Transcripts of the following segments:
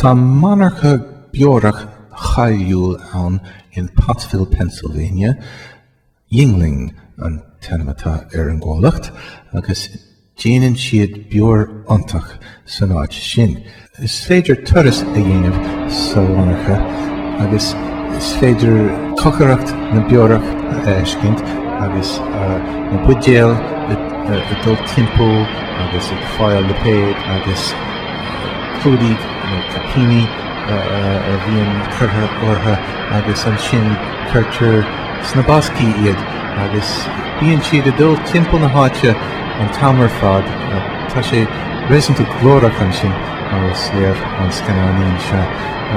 Tá monarcha beorach chailliúil ann in Pottsville, Pennsylvania, Yuengling an tenamatá an gálacht, agus déanann siad beor antach san áit sin. Is féidir turas a dhéanamh sa monarcha, agus is féidir cocharacht na beorach a eiscint, agus na budéal a dul timpeall, agus ag fáil le péad, agus clúdaigh capini a bhíon curtha ortha, agus an sin curtir snabascí iad, agus bíonn siad a dul timpeall na háite an tamar fad, tá sé réasúnta glórach an sin agus léamh an scannáíonn se,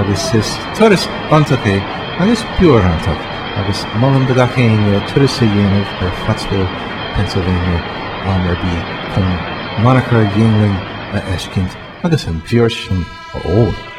agus is turas antach é, agus beor antach, agus mullen bedach éine turas a dhéanamh ar Pottsville, Pennsylvania an arbí chun monarcha Yuengling a eiscint agus an bhíor sin ó.